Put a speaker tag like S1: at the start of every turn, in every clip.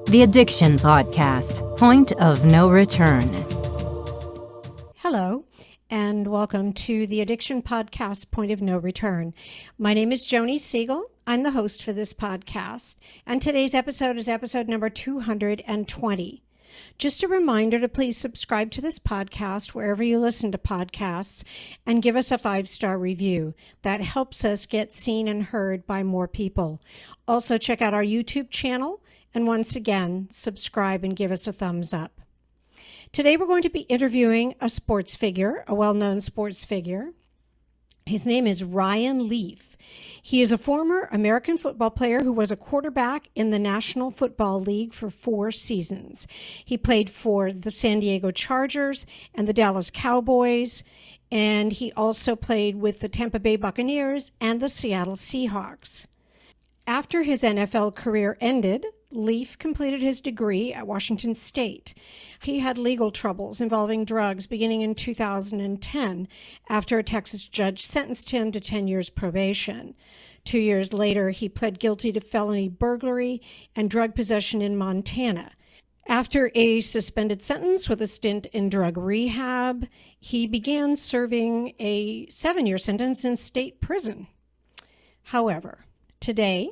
S1: The Addiction Podcast, Point of No Return.
S2: Hello, and welcome to the Addiction Podcast, Point of No Return. My name is Joni Siegel. I'm the host for this podcast, and today's episode is episode number 220. Just a reminder to please subscribe to this podcast wherever you listen to podcasts and give us a 5-star review. That helps us get seen and heard by more people. Also, check out our YouTube channel, and once again, subscribe and give us a thumbs up. Today, we're going to be interviewing a sports figure, a well-known sports figure. His name is Ryan Leaf. He is a former American football player who was a quarterback in the National Football League for 4 seasons. He played for the San Diego Chargers and the Dallas Cowboys, and he also played with the Tampa Bay Buccaneers and the Seattle Seahawks. After his NFL career ended, Leaf completed his degree at Washington State. He had legal troubles involving drugs beginning in 2010 after a Texas judge sentenced him to 10 years probation. 2 years later, he pled guilty to felony burglary and drug possession in Montana. After a suspended sentence with a stint in drug rehab, he began serving a 7-year sentence in state prison. However, today,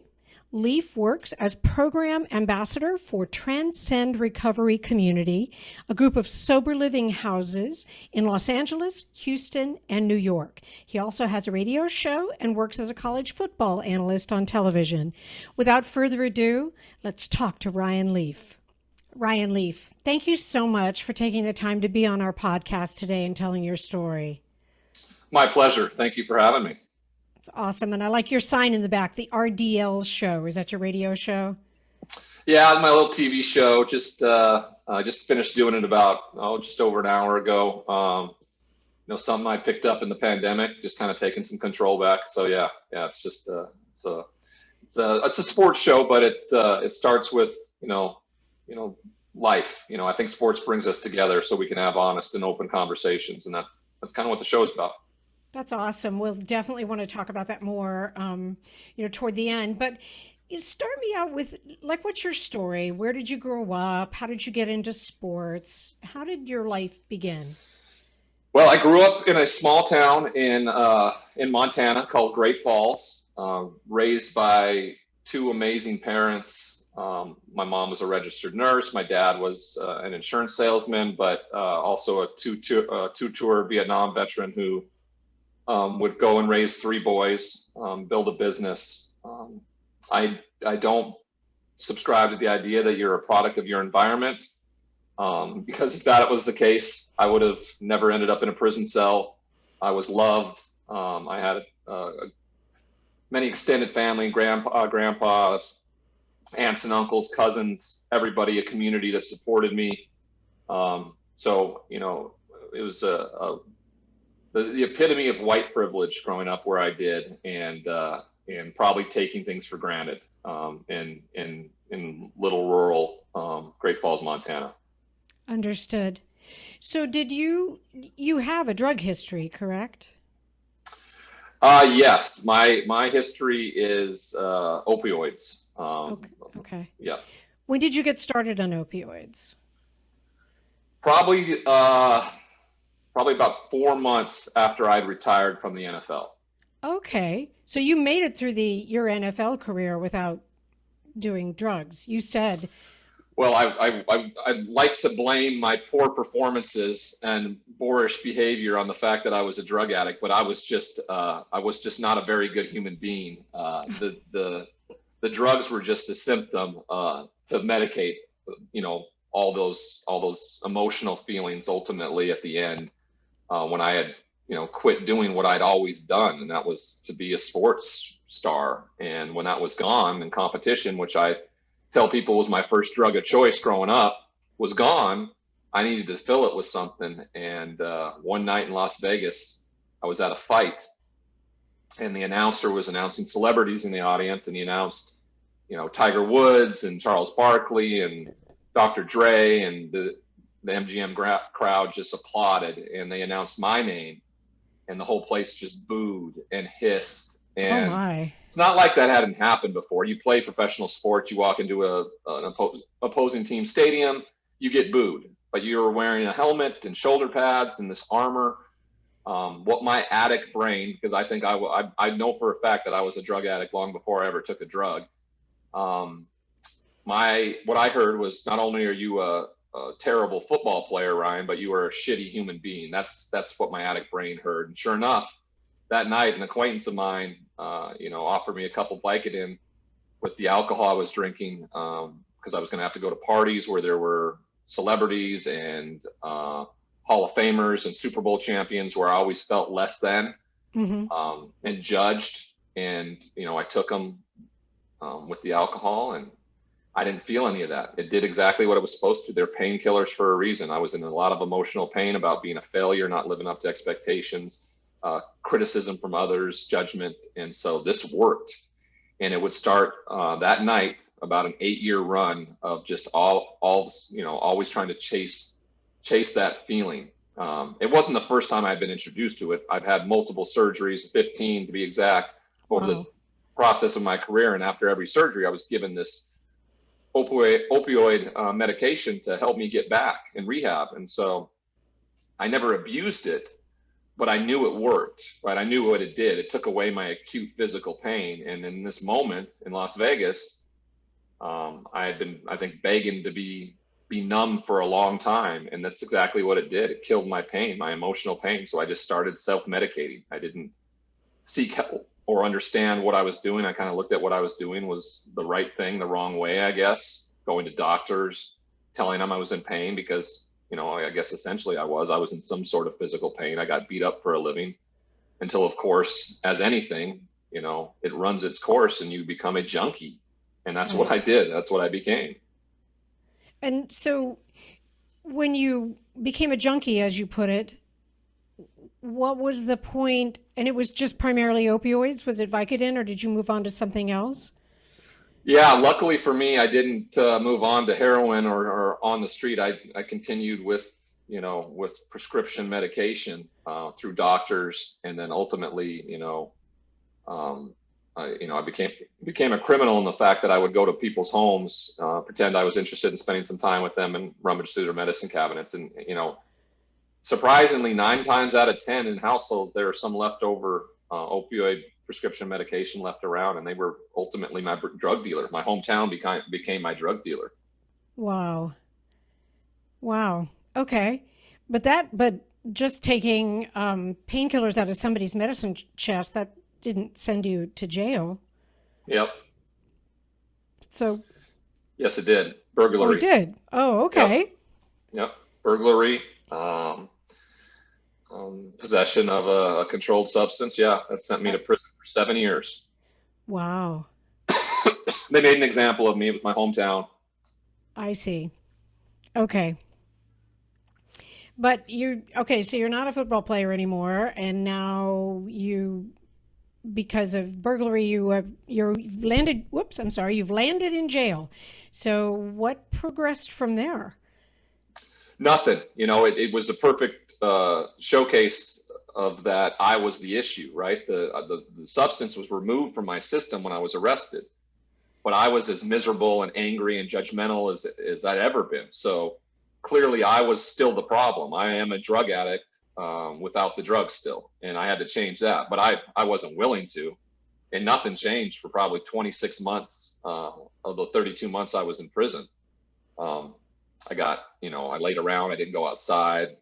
S2: Leaf works as program ambassador for Transcend Recovery Community, a group of sober living houses in Los Angeles, Houston, and New York. He also has a radio show and works as a college football analyst on television. Without further ado, let's talk to Ryan Leaf. Ryan Leaf, thank you so much for taking the time to be on our podcast today and telling your story.
S3: My pleasure. Thank you for having me.
S2: Awesome. And I like your sign in the back, the RDL show. Is that your radio show?
S3: Yeah, my little TV show. Just finished doing it about just over an hour ago. Something I picked up in the pandemic, just kind of taking some control back. So yeah, it's just it's a sports show, but it starts with life. I think sports brings us together so we can have honest and open conversations, and that's kind of what the show is about.
S2: That's awesome. We'll definitely want to talk about that more, toward the end. But start me out with, what's your story? Where did you grow up? How did you get into sports? How did your life begin?
S3: Well, I grew up in a small town in Montana called Great Falls, raised by 2 amazing parents. My mom was a registered nurse. My dad was an insurance salesman, but also a two-tour Vietnam veteran who would go and raise 3 boys, build a business. I don't subscribe to the idea that you're a product of your environment, because if that was the case, I would have never ended up in a prison cell. I was loved. I had many extended family, grandpas, aunts and uncles, cousins, everybody, a community that supported me. So it was the epitome of white privilege growing up where I did, and probably taking things for granted in little rural Great Falls, Montana.
S2: Understood. So did you have a drug history, correct?
S3: Yes, my history is opioids.
S2: Okay.
S3: Yeah.
S2: When did you get started on opioids?
S3: Probably about 4 months after I'd retired from the NFL.
S2: Okay. So you made it through your NFL career without doing drugs. You said.
S3: Well, I'd like to blame my poor performances and boorish behavior on the fact that I was a drug addict, but I was just not a very good human being. The drugs were just a symptom to medicate, all those emotional feelings ultimately at the end. When I had, quit doing what I'd always done, and that was to be a sports star. And when that was gone, and competition, which I tell people was my first drug of choice growing up, was gone, I needed to fill it with something. And one night in Las Vegas, I was at a fight, and the announcer was announcing celebrities in the audience, and he announced, Tiger Woods and Charles Barkley and Dr. Dre, and the MGM crowd just applauded, and they announced my name, and the whole place just booed and hissed
S2: Oh
S3: And
S2: my.
S3: it's not like that hadn't happened before. You play professional sports, you walk into an opposing team stadium, you get booed, but you're wearing a helmet and shoulder pads and this armor. What my addict brain, because I think I know for a fact that I was a drug addict long before I ever took a drug. What I heard was, not only are you a terrible football player, Ryan, but you are a shitty human being. That's what my addict brain heard. And sure enough, that night, an acquaintance of mine, offered me a couple Vicodin with the alcohol I was drinking, because I was going to have to go to parties where there were celebrities and Hall of Famers and Super Bowl champions, where I always felt less than, and judged. And I took them with the alcohol, and I didn't feel any of that. It did exactly what it was supposed to. They're painkillers for a reason. I was in a lot of emotional pain about being a failure, not living up to expectations, criticism from others, judgment. And so this worked. And it would start that night, about an 8-year run of just always trying to chase that feeling. It wasn't the first time I'd been introduced to it. I've had multiple surgeries, 15 to be exact, over the process of my career. And after every surgery, I was given this opioid medication to help me get back in rehab. And so I never abused it, but I knew it worked, right? I knew what it did. It took away my acute physical pain. And in this moment in Las Vegas, I had been, I think, begging to be numb for a long time. And that's exactly what it did. It killed my pain, my emotional pain. So I just started self-medicating. I didn't seek help or understand what I was doing. I kind of looked at what I was doing was the right thing, the wrong way, I guess. Going to doctors, telling them I was in pain because, I guess essentially I was in some sort of physical pain. I got beat up for a living until, of course, as anything, it runs its course and you become a junkie. And that's what I did. That's what I became.
S2: And so when you became a junkie, as you put it, what was the point? And it was just primarily opioids? Was it Vicodin, or did you move on to something else?
S3: Yeah, luckily for me, I didn't move on to heroin or on the street. I continued with prescription medication through doctors, and then ultimately, I became a criminal in the fact that I would go to people's homes, pretend I was interested in spending some time with them, and rummage through their medicine cabinets. And surprisingly, 9 times out of 10 in households, there are some leftover opioid prescription medication left around, and they were ultimately my drug dealer. My hometown became my drug dealer.
S2: Wow. Okay. But just taking painkillers out of somebody's medicine chest, that didn't send you to jail.
S3: Yep.
S2: So.
S3: Yes, it did. Burglary.
S2: Oh, it did. Oh, okay.
S3: Yep. Burglary. Possession of a controlled substance. Yeah, that sent me to prison for 7 years.
S2: Wow.
S3: They made an example of me with my hometown.
S2: I see. Okay. But so you're not a football player anymore, and now because of burglary, you've landed in jail. So what progressed from there?
S3: Nothing. It was the perfect showcase of that. I was the issue, right? The substance was removed from my system when I was arrested, but I was as miserable and angry and judgmental as I'd ever been. So clearly I was still the problem. I am a drug addict without the drug still, and I had to change that, but I wasn't willing to, and nothing changed for probably 26 months of the 32 months I was in prison. I laid around. I didn't go outside.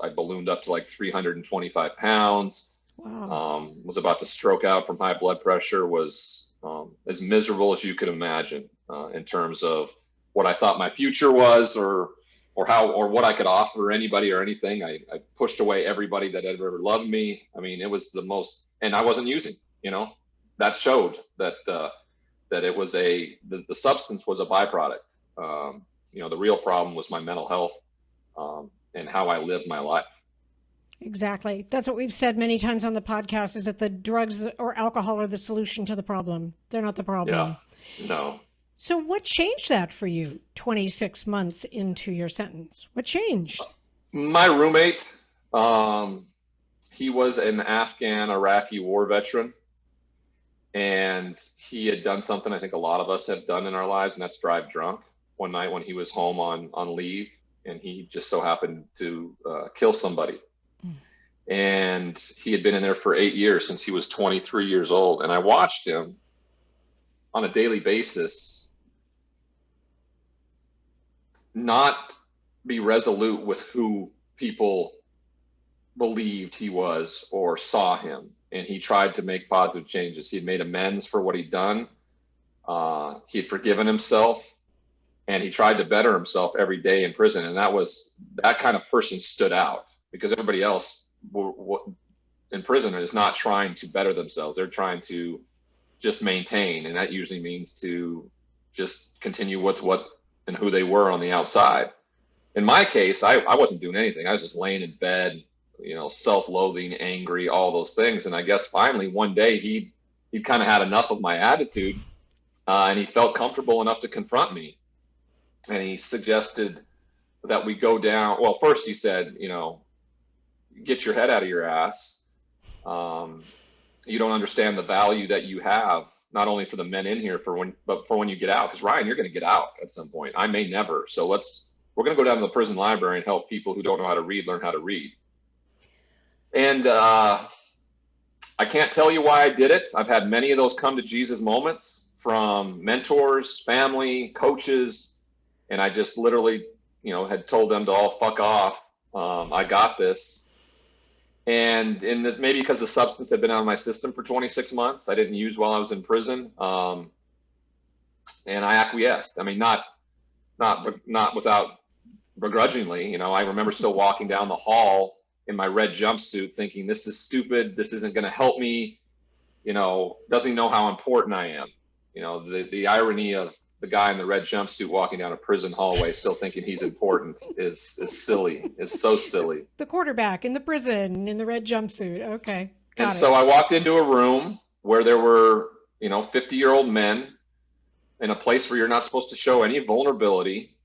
S3: I ballooned up to like 325 pounds.
S2: Wow.
S3: Was about to stroke out from high blood pressure. Was as miserable as you could imagine in terms of what I thought my future was, or what I could offer anybody or anything. I pushed away everybody that had ever loved me. I mean, it was the most, and I wasn't using. That showed that it was the substance was a byproduct. The real problem was my mental health and how I lived my life.
S2: Exactly. That's what we've said many times on the podcast, is that the drugs or alcohol are the solution to the problem. They're not the problem.
S3: Yeah, no.
S2: So what changed that for you 26 months into your sentence? What changed?
S3: My roommate, he was an Afghan Iraqi war veteran. And he had done something I think a lot of us have done in our lives, and that's drive drunk one night when he was home on leave, and he just so happened to kill somebody. And he had been in there for 8 years, since he was 23 years old. And I watched him on a daily basis not be resolute with who people believed he was or saw him. And he tried to make positive changes. He had made amends for what he'd done. He had forgiven himself, and he tried to better himself every day in prison. And that kind of person stood out, because everybody else in prison is not trying to better themselves. They're trying to just maintain. And that usually means to just continue with what and who they were on the outside. In my case, I wasn't doing anything. I was just laying in bed, self-loathing, angry, all those things. And I guess finally one day he kind of had enough of my attitude, and he felt comfortable enough to confront me. And he suggested that we go down. Well, first he said, get your head out of your ass. You don't understand the value that you have, not only for the men in here, but for when you get out. Because Ryan, you're going to get out at some point. I may never. So we're going to go down to the prison library and help people who don't know how to read learn how to read. And I can't tell you why I did it. I've had many of those come to Jesus moments from mentors, family, coaches, and I just literally, had told them to all fuck off. I got this. And maybe because the substance had been out of my system for 26 months, I didn't use while I was in prison. And I acquiesced. I mean, not without begrudgingly. I remember still walking down the hall in my red jumpsuit thinking, this is stupid. This isn't going to help me. Doesn't he know how important I am? The irony of the guy in the red jumpsuit walking down a prison hallway still thinking he's important is silly. It's so silly.
S2: The quarterback in the prison in the red jumpsuit. Okay.
S3: Got it. So I walked into a room where there were, 50-year-old men in a place where you're not supposed to show any vulnerability.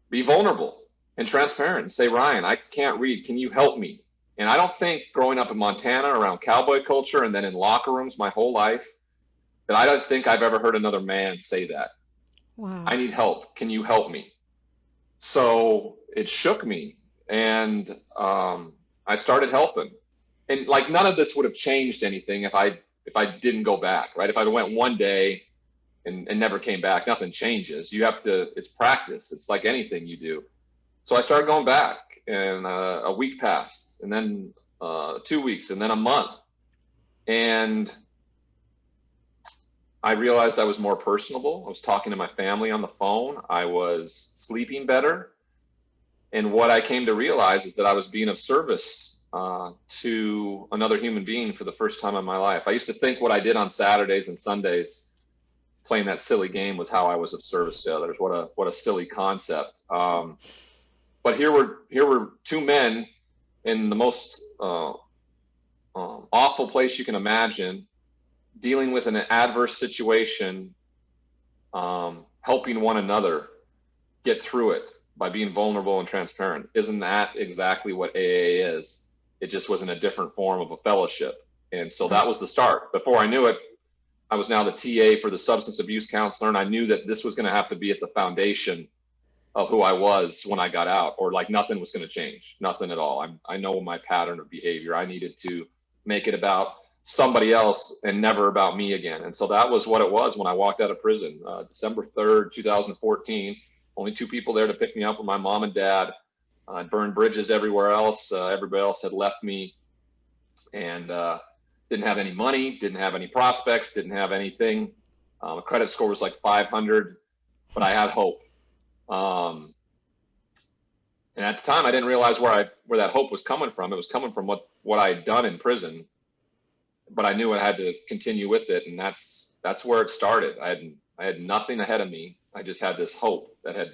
S3: Be vulnerable and transparent and say, Ryan, I can't read. Can you help me? And I don't think growing up in Montana around cowboy culture and then in locker rooms my whole life, that I don't think I've ever heard another man say that.
S2: Wow.
S3: I need help. Can you help me? So it shook me, and I started helping. And like none of this would have changed anything if I didn't go back, right? If I went one day and never came back, nothing changes. It's practice. It's like anything you do. So I started going back, and a week passed, and then 2 weeks, and then a month. And I realized I was more personable. I was talking to my family on the phone. I was sleeping better. And what I came to realize is that I was being of service to another human being for the first time in my life. I used to think what I did on Saturdays and Sundays, playing that silly game, was how I was of service to others. What a silly concept. But here were two men in the most awful place you can imagine, dealing with an adverse situation, helping one another get through it by being vulnerable and transparent. Isn't that exactly what AA is? It just was in a different form of a fellowship. And so that was the start. Before I knew it, I was now the TA for the substance abuse counselor, and I knew that this was going to have to be at the foundation of who I was when I got out, or like nothing was going to change, nothing at all. I know my pattern of behavior. I needed to make it about somebody else and never about me again. And so that was what it was when I walked out of prison, December 3rd, 2014. Only two people there to pick me up were my mom and dad. I burned bridges everywhere else. Everybody else had left me, and didn't have any money, didn't have any prospects, didn't have anything. A credit score was like 500, but I had hope. And at the time, I didn't realize where that hope was coming from. It was coming from what I had done in prison, but I knew I had to continue with it, and that's where it started. I had nothing ahead of me. I just had this hope that had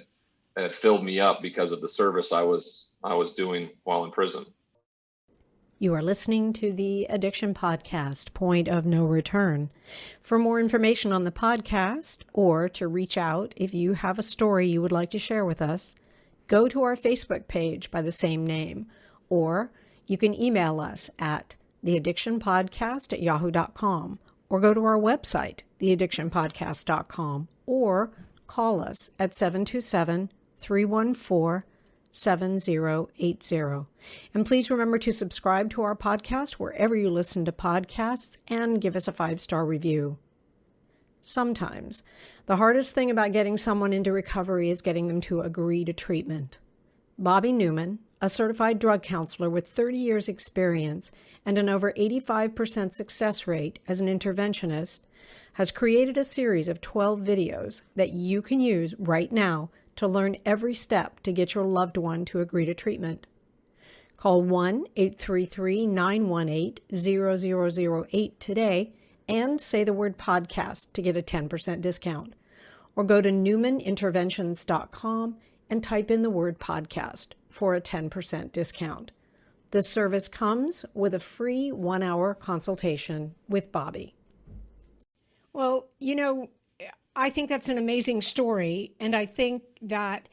S3: filled me up because of the service I was doing while in prison.
S2: You are listening to the Addiction Podcast, Point of No Return. For more information on the podcast, or to reach out if you have a story you would like to share with us, go to our Facebook page by the same name, or you can email us at theaddictionpodcast@yahoo.com, or go to our website, theaddictionpodcast.com, or call us at 727-314-7080. And please remember to subscribe to our podcast wherever you listen to podcasts and give us a 5-star review. Sometimes the hardest thing about getting someone into recovery is getting them to agree to treatment. Bobby Newman, a certified drug counselor with 30 years experience and an over 85% success rate as an interventionist, has created a series of 12 videos that you can use right now to learn every step to get your loved one to agree to treatment. Call 1-833-918-0008 today and say the word podcast to get a 10% discount. Or go to newmaninterventions.com and type in the word podcast for a 10% discount. This service comes with a free 1-hour consultation with Bobby. Well, I think that's an amazing story. And I think that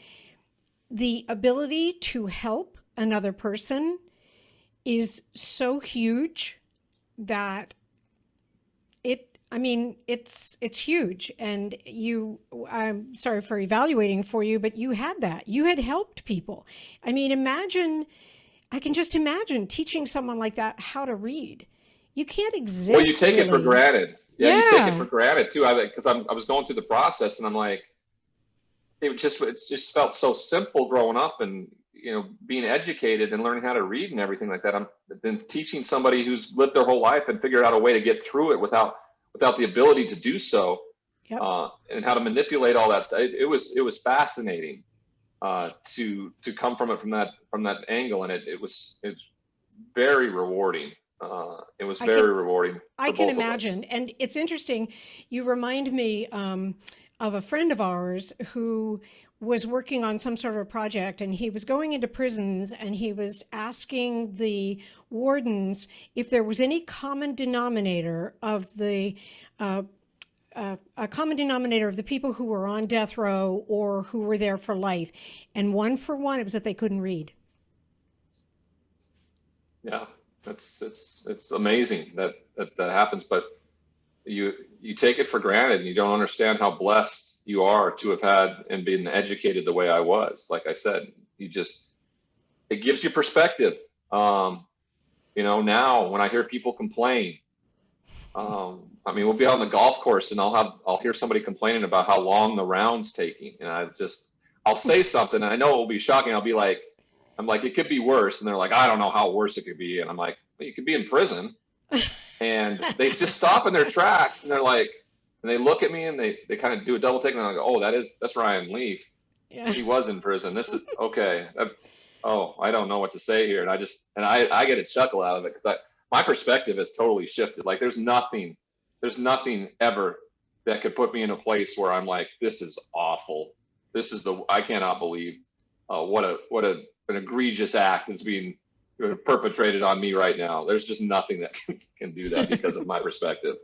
S2: the ability to help another person is so huge that it's huge. And I'm sorry for evaluating for you, but you had that. You had helped people. I can just imagine teaching someone like that how to read. You can't exist.
S3: Well, you take it for granted. Yeah, you take it for
S2: Yeah.
S3: granted too. Because I was going through the process, and I'm like, it just felt so simple growing up, and being educated and learning how to read and everything like that. I'm then teaching somebody who's lived their whole life and figured out a way to get through it without the ability to do so.
S2: Yep.
S3: And how to manipulate all that stuff. It was fascinating to come from that angle, and it's very rewarding. It was very rewarding.
S2: I can imagine. And it's interesting. You remind me of a friend of ours who was working on some sort of a project, and he was going into prisons, and he was asking the wardens if there was any common denominator of the people who were on death row or who were there for life. And one for one, it was that they couldn't read.
S3: Yeah, it's amazing that happens, but you take it for granted, and you don't understand how blessed you are to have had and been educated the way I was. Like I said, it gives you perspective. Now when I hear people complain, we'll be out on the golf course, and I'll hear somebody complaining about how long the round's taking, and I'll say something, and I know it will be shocking. I'm like, it could be worse, and they're like, I don't know how worse it could be, and I'm like, well, you could be in prison. And they just stop in their tracks, and they're like, and they look at me, and they kind of do a double take, and I go, oh, that's Ryan Leaf. Yeah. He was in prison. This is okay. I don't know what to say here, and I get a chuckle out of it, because my perspective has totally shifted. Like there's nothing ever that could put me in a place where I'm like, this is awful. I cannot believe what an egregious act is being perpetrated on me right now. There's just nothing that can do that because of my perspective.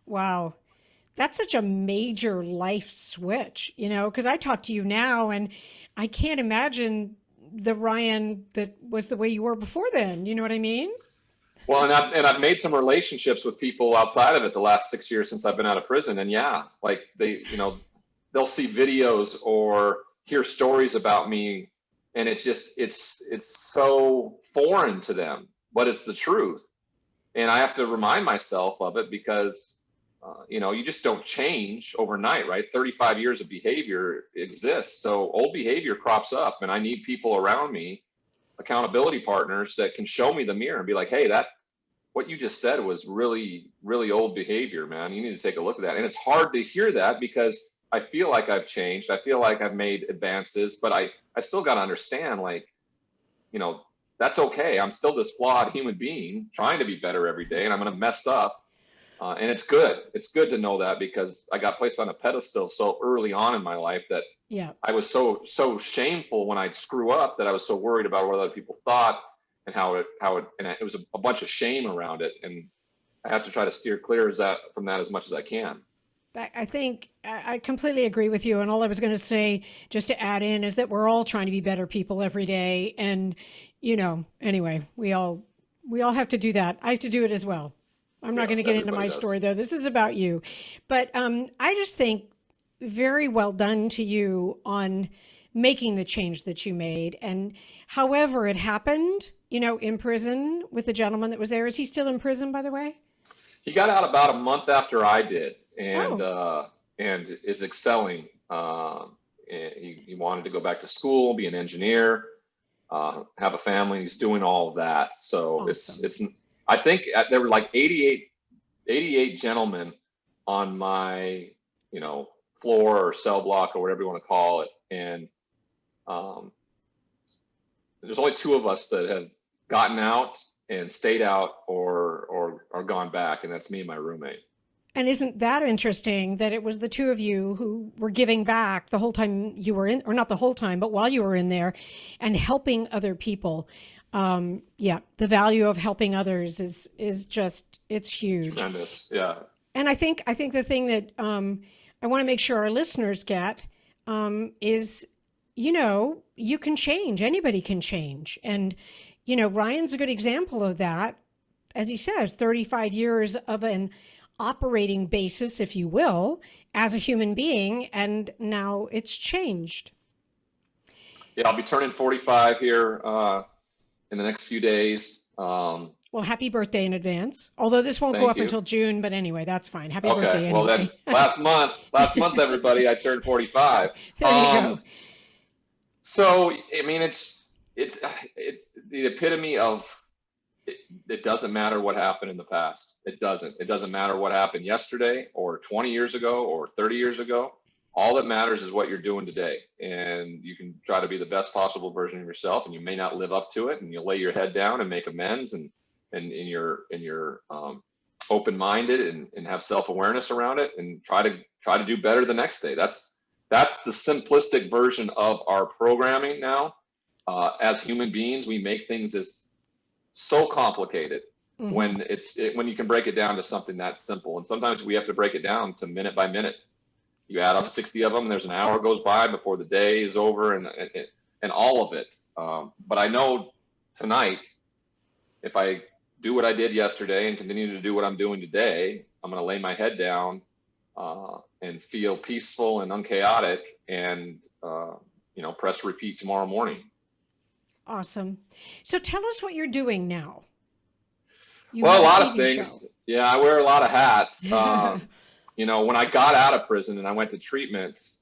S2: Wow. That's such a major life switch, because I talk to you now, and I can't imagine the Ryan that was the way you were before then. You know what I mean?
S3: Well, and I've made some relationships with people outside of it the last 6 years since I've been out of prison. And yeah, like they'll see videos or hear stories about me, and it's so foreign to them, but it's the truth. And I have to remind myself of it, because you just don't change overnight, right? 35 years of behavior exists. So old behavior crops up, and I need people around me, accountability partners, that can show me the mirror and be like, hey, what you just said was really, really old behavior, man. You need to take a look at that. And it's hard to hear that, because I feel like I've changed. I feel like I've made advances, but I still got to understand, that's okay. I'm still this flawed human being trying to be better every day, and I'm going to mess up. And it's good. It's good to know that, because I got placed on a pedestal so early on in my life that I was so shameful when I'd screw up, that I was so worried about what other people thought, and and it was a bunch of shame around it. And I have to try to steer clear from that as much as I can.
S2: I think I completely agree with you. And all I was going to say, just to add in, is that we're all trying to be better people every day. And, anyway, we all have to do that. I have to do it as well. I'm not going to get into my story, though. This is about you. But I just think very well done to you on making the change that you made. And however it happened, in prison with the gentleman that was there. Is he still in prison, by the way?
S3: He got out about a month after I did, and is excelling. He wanted to go back to school, be an engineer, have a family. He's doing all of that. So awesome. it's. I think there were like 88 gentlemen on my, floor or cell block or whatever you want to call it. And there's only 2 of us that have gotten out and stayed out or gone back. And that's me and my roommate.
S2: And isn't that interesting that it was the 2 of you who were giving back the whole time you were in, or not the whole time, but while you were in there and helping other people? The value of helping others is just, it's huge.
S3: Tremendous. Yeah.
S2: And I think the thing that I want to make sure our listeners get is, you can change. Anybody can change. And, Ryan's a good example of that. As he says, 35 years of an operating basis, if you will, as a human being. And now it's changed.
S3: Yeah, I'll be turning 45 here in the next few days.
S2: Well, happy birthday in advance. Although this won't go up until June, but anyway, that's fine. Happy birthday anyway.
S3: Well then, last month, everybody, I turned 45.
S2: There you go.
S3: So, I mean, it's the epitome of it doesn't matter what happened in the past. It doesn't matter what happened yesterday or 20 years ago or 30 years ago. All that matters is what you're doing today. And you can try to be the best possible version of yourself, and you may not live up to it, and you lay your head down and make amends and you're open-minded and have self-awareness around it and try to do better the next day. That's the simplistic version of our programming now. As human beings, we make things as so complicated when when you can break it down to something that simple. And sometimes we have to break it down to minute by minute. You add up 60 of them, and there's an hour goes by before the day is over, and all of it. But I know tonight, if I do what I did yesterday and continue to do what I'm doing today, I'm going to lay my head down and feel peaceful and unchaotic, and press repeat tomorrow morning.
S2: Awesome. So tell us what you're doing now.
S3: A lot of things. Show. Yeah, I wear a lot of hats. When I got out of prison and I went to treatment,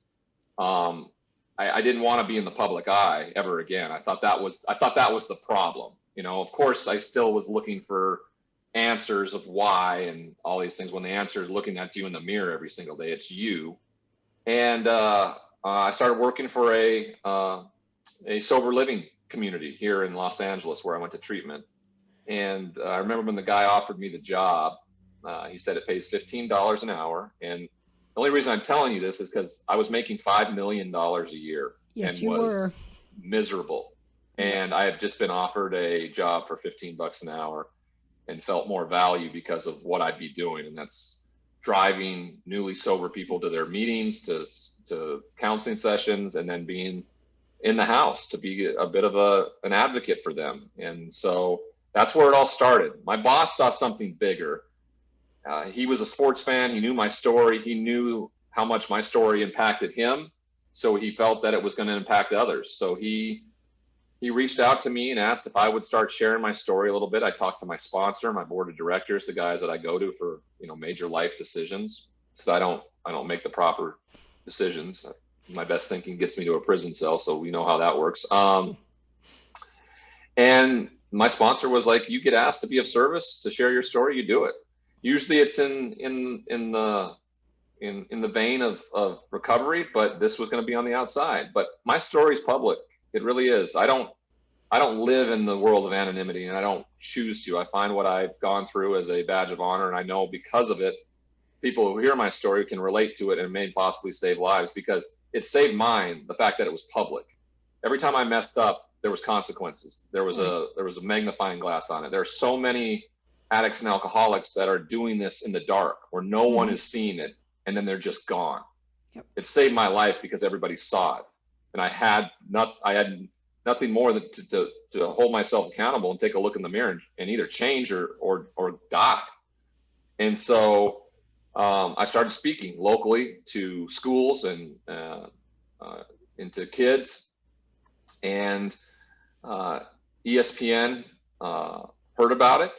S3: I didn't want to be in the public eye ever again. I thought that was the problem. Of course, I still was looking for answers of why and all these things. When the answer is looking at you in the mirror every single day, it's you. And I started working for a sober living community here in Los Angeles, where I went to treatment. And I remember when the guy offered me the job, he said it pays $15 an hour. And the only reason I'm telling you this is because I was making $5 million a year.
S2: Yes,
S3: and was miserable. And I had just been offered a job for $15 an hour and felt more value because of what I'd be doing. And that's driving newly sober people to their meetings, to counseling sessions, and then being in the house to be a bit of an advocate for them. And so that's where it all started. My boss saw something bigger. He was a sports fan. He knew my story. He knew how much my story impacted him. So he felt that it was going to impact others. So he reached out to me and asked if I would start sharing my story a little bit. I talked to my sponsor, my board of directors, the guys that I go to for, major life decisions, because I don't make the proper decisions. My best thinking gets me to a prison cell, so we know how that works. And my sponsor was like, you get asked to be of service, to share your story, you do it. Usually it's in the vein of recovery, but this was going to be on the outside. But my story's public. It really is. I don't live in the world of anonymity, and I don't choose to. I find what I've gone through as a badge of honor, and I know because of it, people who hear my story can relate to it and may possibly save lives, because it saved mine, the fact that it was public. Every time I messed up, there was consequences. There was a magnifying glass on it. There are so many addicts and alcoholics that are doing this in the dark, where no one is seeing it, and then they're just gone. Yep. It saved my life because everybody saw it, and I had nothing more than to hold myself accountable and take a look in the mirror and either change or die. And so I started speaking locally to schools and into kids, and ESPN heard about it.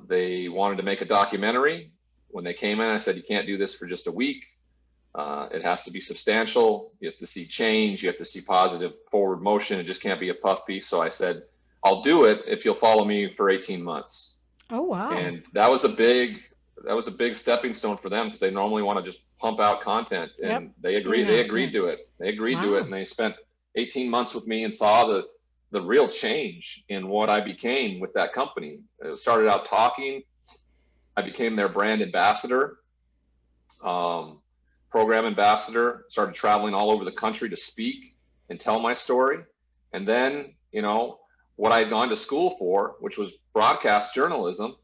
S3: They wanted to make a documentary. When they came in, I said, you can't do this for just a week. It has to be substantial. You have to see change. You have to see positive forward motion. It just can't be a puff piece. So I said, I'll do it if you'll follow me for 18 months.
S2: Oh, wow.
S3: And that was a big stepping stone for them, because they normally want to just pump out content, and they agreed to it. They agreed to it, and they spent 18 months with me and saw the real change in what I became with that company. It started out talking. I became their brand ambassador, program ambassador, started traveling all over the country to speak and tell my story. And then, what I had gone to school for, which was broadcast journalism,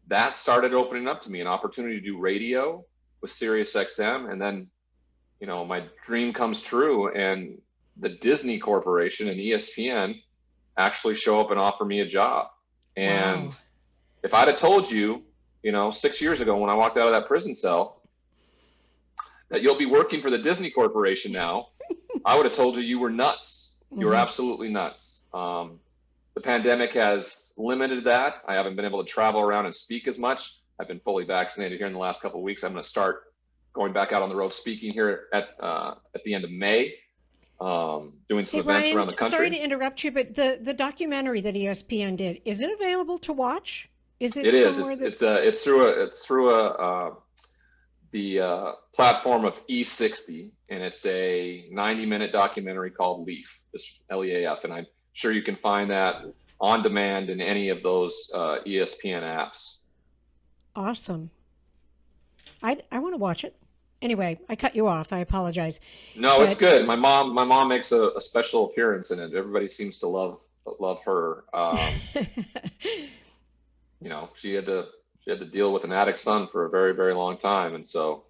S3: that started opening up to me an opportunity to do radio with Sirius XM. And then, my dream comes true, and the Disney Corporation and ESPN actually show up and offer me a job. And if I'd have told you, 6 years ago when I walked out of that prison cell, that you'll be working for the Disney Corporation now, I would have told you were nuts. You were absolutely nuts. The pandemic has limited that. I haven't been able to travel around and speak as much. I've been fully vaccinated here in the last couple of weeks. I'm going to start going back out on the road speaking here at the end of May, doing some events around the country.
S2: Sorry to interrupt you, but the documentary that ESPN did, is it available to watch? Is it? It is.
S3: It's through the platform of E60, and it's a 90-minute documentary called Leaf. It's LEAF, and I'm sure you can find that on demand in any of those ESPN apps.
S2: Awesome. I want to watch it. Anyway, I cut you off. I apologize.
S3: No, it's good. My mom makes a special appearance in it. Everybody seems to love her. She had to deal with an addict son for a very, very long time, and so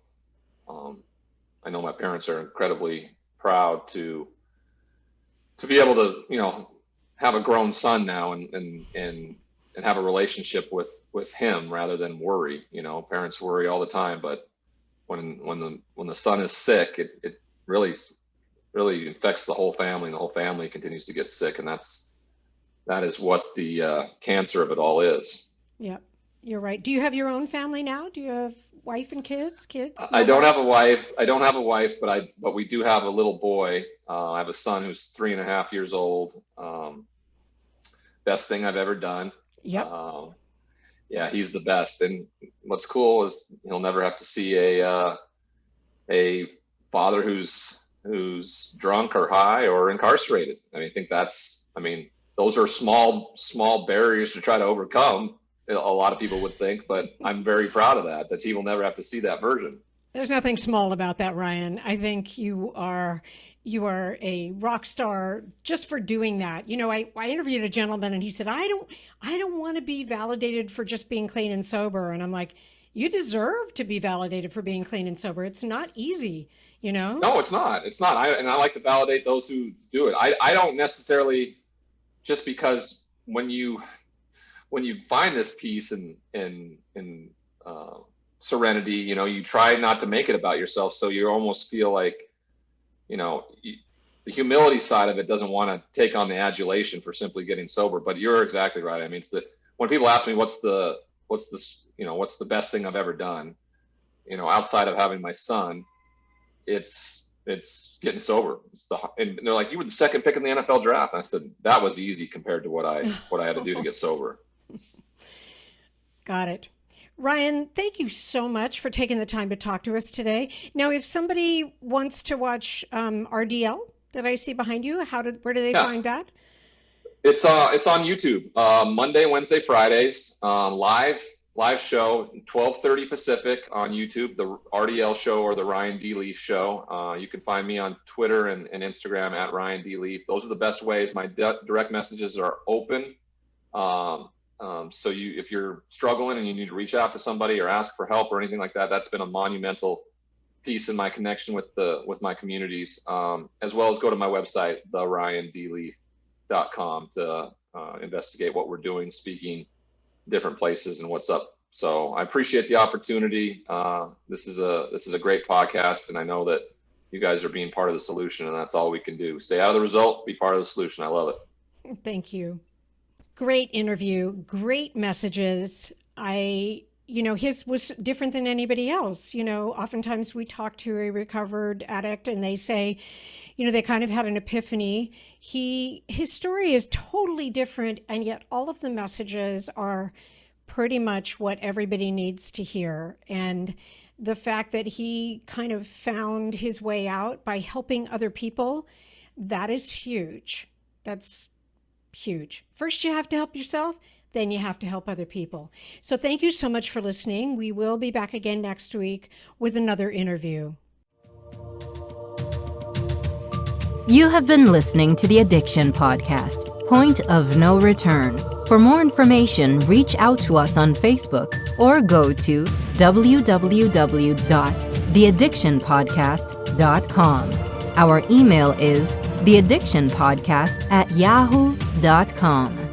S3: I know my parents are incredibly proud to be able to have a grown son now and have a relationship with him rather than worry. Parents worry all the time, but when the son is sick, it really affects the whole family, and the whole family continues to get sick, and that is what the cancer of it all is.
S2: Yeah, you're right. Do you have your own family now? Do you have wife and kids?
S3: I don't have a wife. But we do have a little boy. I have a son who's 3.5 years old. Best thing I've ever done.
S2: Yep.
S3: Yeah, he's the best. And what's cool is he'll never have to see a father who's drunk or high or incarcerated. I think those are small barriers to try to overcome. A lot of people would think, but I'm very proud of that he will never have to see that version.
S2: There's nothing small about that, Ryan. I think you are a rock star just for doing that. I interviewed a gentleman, and he said, I don't want to be validated for just being clean and sober. And I'm like, you deserve to be validated for being clean and sober. It's not easy, No,
S3: it's not. I like to validate those who do it. I don't necessarily, just because when you find this peace and serenity, you try not to make it about yourself. So you almost feel like, the humility side of it doesn't want to take on the adulation for simply getting sober. But you're exactly right. It's when people ask me what's the best thing I've ever done, outside of having my son, it's getting sober. And they're like, you were the second pick in the NFL draft. And I said, that was easy compared to what I had to do to get sober.
S2: Got it. Ryan, thank you so much for taking the time to talk to us today. Now, if somebody wants to watch RDL that I see behind you, where do they find that?
S3: It's on YouTube, Monday, Wednesday, Fridays, live show, 12:30 Pacific on YouTube, the RDL show or the Ryan D. Leaf show. You can find me on Twitter and Instagram at Ryan D. Leaf. Those are the best ways. My direct messages are open. So if you're struggling and you need to reach out to somebody or ask for help or anything like that, that's been a monumental piece in my connection with my communities, as well as go to my website, theryandleaf.com, to investigate what we're doing, speaking different places and what's up So I appreciate the opportunity. This is a great podcast, and I know that you guys are being part of the solution, and that's all we can do. Stay out of the result, be part of the solution. I love it.
S2: Thank you. Great interview, great messages. His was different than anybody else. Oftentimes we talk to a recovered addict and they say, they kind of had an epiphany. His story is totally different, and yet all of the messages are pretty much what everybody needs to hear. And the fact that he kind of found his way out by helping other people, that is huge. That's huge. First, you have to help yourself, then you have to help other people. So thank you so much for listening. We will be back again next week with another interview.
S1: You have been listening to the Addiction Podcast, Point of No Return. For more information, reach out to us on Facebook or go to www.theaddictionpodcast.com. Our email is theaddictionpodcast@yahoo.com.